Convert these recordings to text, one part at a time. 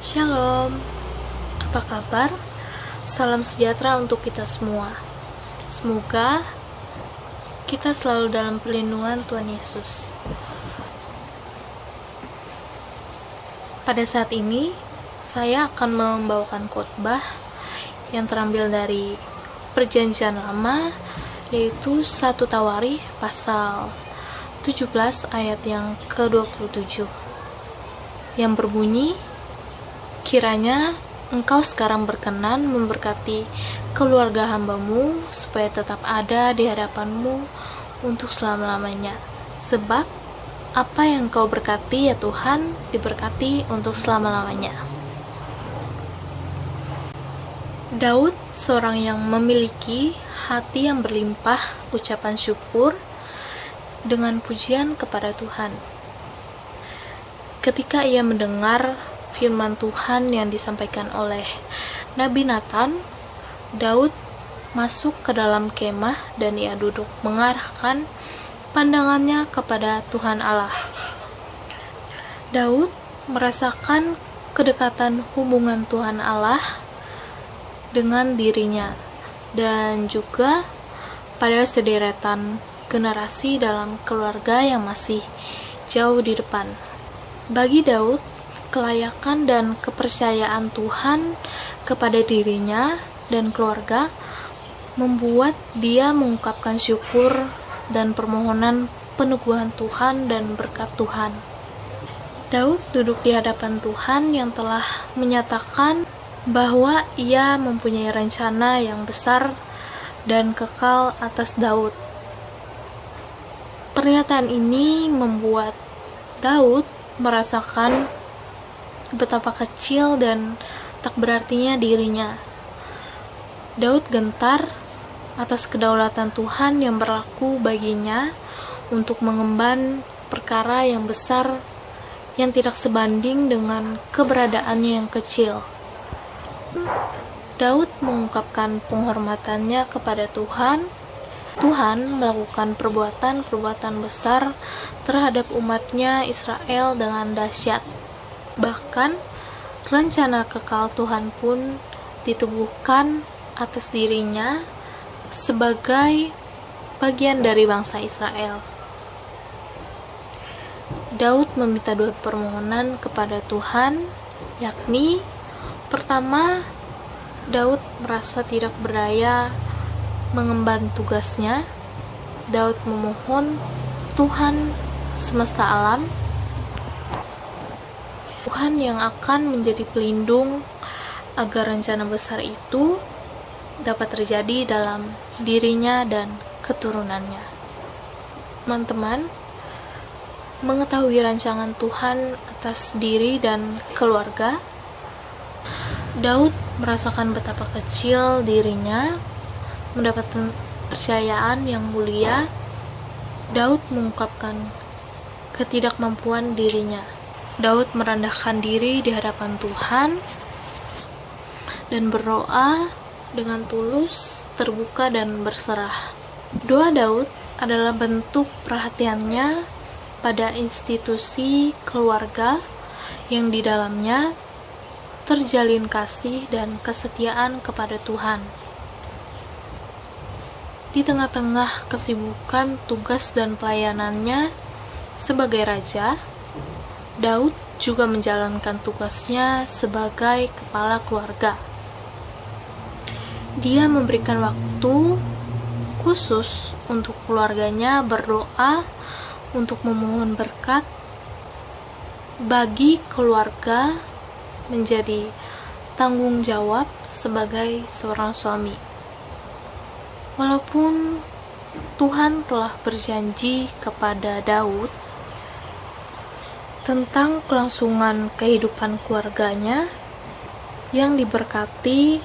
Shalom, apa kabar? Salam sejahtera untuk kita semua. Semoga kita selalu dalam perlindungan Tuhan Yesus. Pada saat ini, saya akan membawakan khotbah yang terambil dari Perjanjian Lama, yaitu 1 Tawarikh pasal 17 ayat yang ke-27, yang berbunyi, kiranya engkau sekarang berkenan memberkati keluarga hambamu supaya tetap ada di hadapanmu untuk selama-lamanya. Sebab apa yang kau berkati ya Tuhan, diberkati untuk selama-lamanya. Daud, seorang yang memiliki hati yang berlimpah ucapan syukur dengan pujian kepada Tuhan. Ketika ia mendengar firman Tuhan yang disampaikan oleh Nabi Nathan, Daud masuk ke dalam kemah dan ia duduk mengarahkan pandangannya kepada Tuhan Allah. Daud merasakan kedekatan hubungan Tuhan Allah dengan dirinya dan juga pada sederetan generasi dalam keluarga yang masih jauh di depan. Bagi Daud, kelayakan dan kepercayaan Tuhan kepada dirinya dan keluarga membuat dia mengungkapkan syukur dan permohonan peneguhan Tuhan dan berkat Tuhan. Daud duduk di hadapan Tuhan yang telah menyatakan bahwa ia mempunyai rencana yang besar dan kekal atas Daud. Pernyataan ini membuat Daud merasakan betapa kecil dan tak berartinya dirinya. Daud gentar atas kedaulatan Tuhan yang berlaku baginya untuk mengemban perkara yang besar yang tidak sebanding dengan keberadaannya yang kecil. Daud mengungkapkan penghormatannya kepada Tuhan. Tuhan melakukan perbuatan-perbuatan besar terhadap umatnya Israel dengan dahsyat. Bahkan, rencana kekal Tuhan pun diteguhkan atas dirinya sebagai bagian dari bangsa Israel. Daud meminta dua permohonan kepada Tuhan, yakni pertama, Daud merasa tidak berdaya mengemban tugasnya. Daud memohon Tuhan semesta alam, Tuhan yang akan menjadi pelindung agar rencana besar itu dapat terjadi dalam dirinya dan keturunannya. Teman-teman, mengetahui rancangan Tuhan atas diri dan keluarga, Daud merasakan betapa kecil dirinya, mendapat kepercayaan yang mulia. Daud mengungkapkan ketidakmampuan dirinya. Daud merendahkan diri di hadapan Tuhan dan berdoa dengan tulus, terbuka, dan berserah. Doa Daud adalah bentuk perhatiannya pada institusi keluarga yang di dalamnya terjalin kasih dan kesetiaan kepada Tuhan. Di tengah-tengah kesibukan tugas dan pelayanannya sebagai raja, Daud juga menjalankan tugasnya sebagai kepala keluarga. Dia memberikan waktu khusus untuk keluarganya berdoa untuk memohon berkat bagi keluarga menjadi tanggung jawab sebagai seorang suami. Walaupun Tuhan telah berjanji kepada Daud tentang kelangsungan kehidupan keluarganya yang diberkati,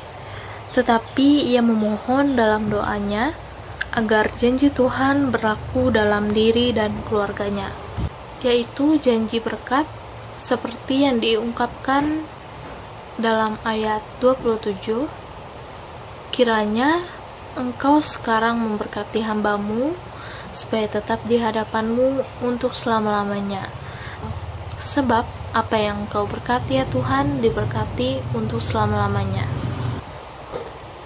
tetapi ia memohon dalam doanya agar janji Tuhan berlaku dalam diri dan keluarganya, yaitu janji berkat seperti yang diungkapkan dalam ayat 27, kiranya engkau sekarang memberkati hambamu supaya tetap di hadapanmu untuk selama-lamanya. Sebab Apa yang Kau berkati ya Tuhan, diberkati untuk selama-lamanya.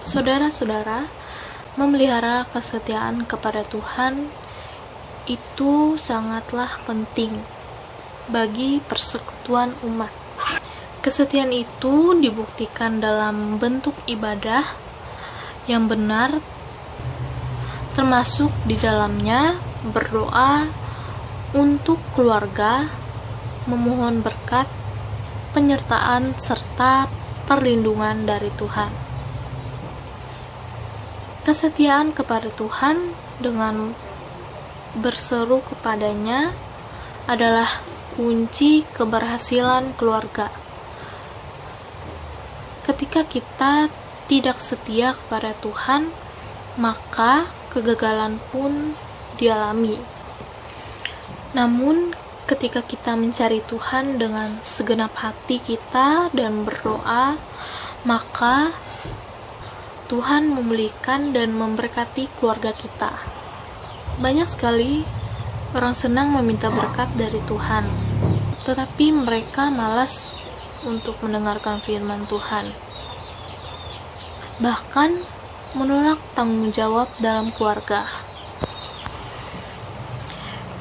Saudara-saudara, memelihara kesetiaan kepada Tuhan itu sangatlah penting bagi persekutuan umat. Kesetiaan itu dibuktikan dalam bentuk ibadah yang benar, termasuk di dalamnya berdoa untuk keluarga, memohon berkat, penyertaan, serta perlindungan dari Tuhan. Kesetiaan kepada Tuhan dengan berseru kepadanya adalah kunci keberhasilan keluarga. Ketika kita tidak setia kepada Tuhan, maka kegagalan pun dialami. Namun, ketika kita mencari Tuhan dengan segenap hati kita dan berdoa, maka Tuhan memulihkan dan memberkati keluarga kita. Banyak sekali orang senang meminta berkat dari Tuhan, tetapi mereka malas untuk mendengarkan firman Tuhan. Bahkan menolak tanggung jawab dalam keluarga.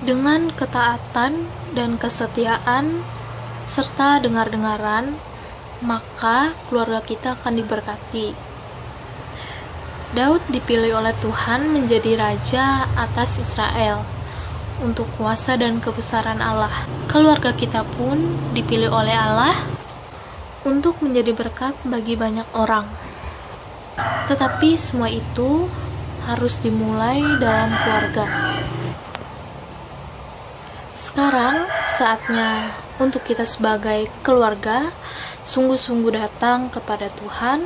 Dengan ketaatan dan kesetiaan serta dengar-dengaran, maka keluarga kita akan diberkati. Daud dipilih oleh Tuhan menjadi raja atas Israel untuk kuasa dan kebesaran Allah. Keluarga kita pun dipilih oleh Allah untuk menjadi berkat bagi banyak orang. Tetapi semua itu harus dimulai dalam keluarga. Sekarang saatnya untuk kita sebagai keluarga sungguh-sungguh datang kepada Tuhan,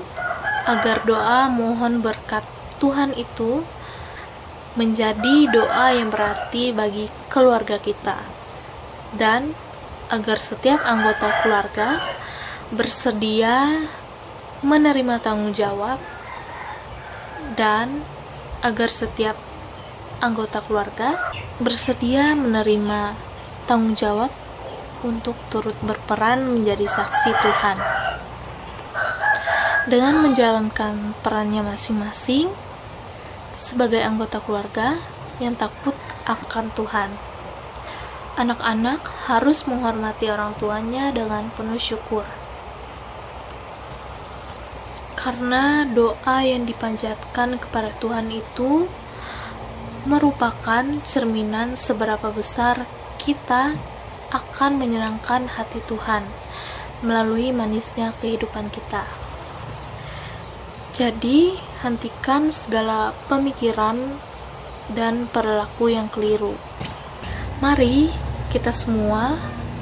agar doa mohon berkat Tuhan itu menjadi doa yang berarti bagi keluarga kita, dan agar setiap anggota keluarga bersedia menerima tanggung jawab, dan agar setiap anggota keluarga bersedia menerima tanggung jawab untuk turut berperan menjadi saksi Tuhan. Dengan menjalankan perannya masing-masing sebagai anggota keluarga yang takut akan Tuhan. Anak-anak harus menghormati orang tuanya dengan penuh syukur. Karena doa yang dipanjatkan kepada Tuhan itu merupakan cerminan seberapa besar kita akan menyenangkan hati Tuhan melalui manisnya kehidupan kita. Jadi, hentikan segala pemikiran dan perilaku yang keliru. Mari kita semua,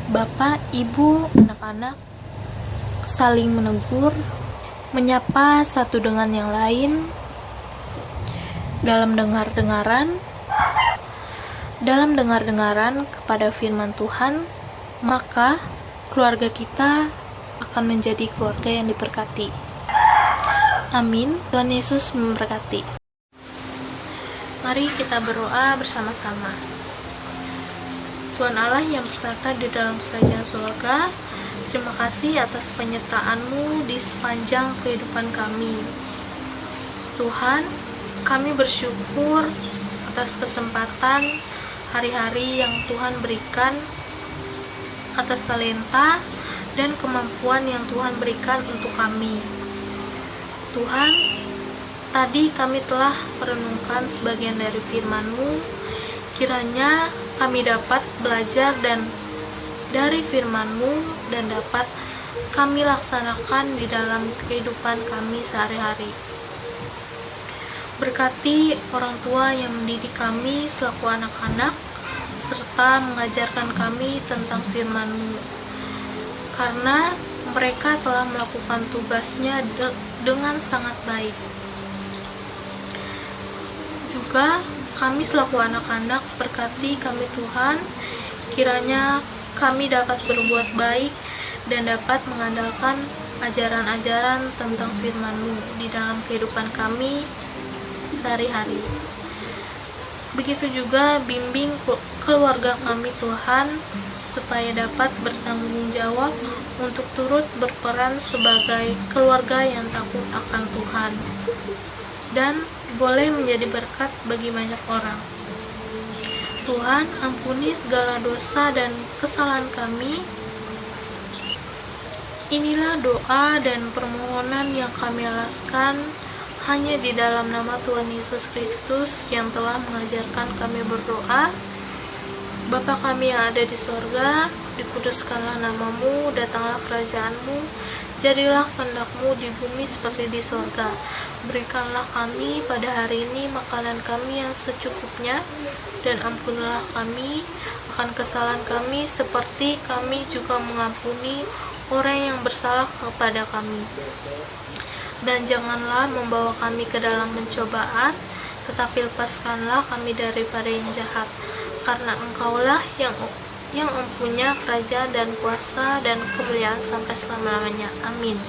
Bapak, Ibu, anak-anak, saling menegur, menyapa satu dengan yang lain dalam dengar-dengaran kepada firman Tuhan, maka keluarga kita akan menjadi keluarga yang diberkati. Amin. Tuhan Yesus memberkati. Mari kita berdoa bersama-sama. Tuhan Allah yang bertata di dalam kerajaan surga, terima kasih atas penyertaan-Mu di sepanjang kehidupan kami. Tuhan, kami bersyukur atas kesempatan hari-hari yang Tuhan berikan, atas talenta dan kemampuan yang Tuhan berikan untuk kami. Tuhan, tadi kami telah merenungkan sebagian dari firman-Mu. Kiranya kami dapat belajar dari firman-Mu dan dapat kami laksanakan di dalam kehidupan kami sehari-hari. Berkati orang tua yang mendidik kami selaku anak-anak, serta mengajarkan kami tentang firman-Mu. Karena mereka telah melakukan tugasnya dengan sangat baik. Juga kami selaku anak-anak, berkati kami Tuhan, kiranya kami dapat berbuat baik dan dapat mengandalkan ajaran-ajaran tentang firman-Mu di dalam kehidupan kami sehari-hari. Begitu juga bimbing keluarga kami Tuhan, supaya dapat bertanggung jawab untuk turut berperan sebagai keluarga yang takut akan Tuhan, dan boleh menjadi berkat bagi banyak orang. Tuhan, ampuni segala dosa dan kesalahan kami. Inilah doa dan permohonan yang kami alaskan hanya di dalam nama Tuhan Yesus Kristus yang telah mengajarkan kami berdoa. Bapa kami yang ada di sorga, dikuduskanlah namamu, datanglah kerajaanmu, jadilah kehendak-Mu di bumi seperti di sorga. Berikanlah kami pada hari ini makanan kami yang secukupnya, dan ampunilah kami akan kesalahan kami seperti kami juga mengampuni orang yang bersalah kepada kami. Dan janganlah membawa kami ke dalam pencobaan, tetapi lepaskanlah kami daripada yang jahat. Karena Engkaulah yang mempunyai kerajaan dan kuasa dan kemuliaan sampai selama-lamanya. Amin.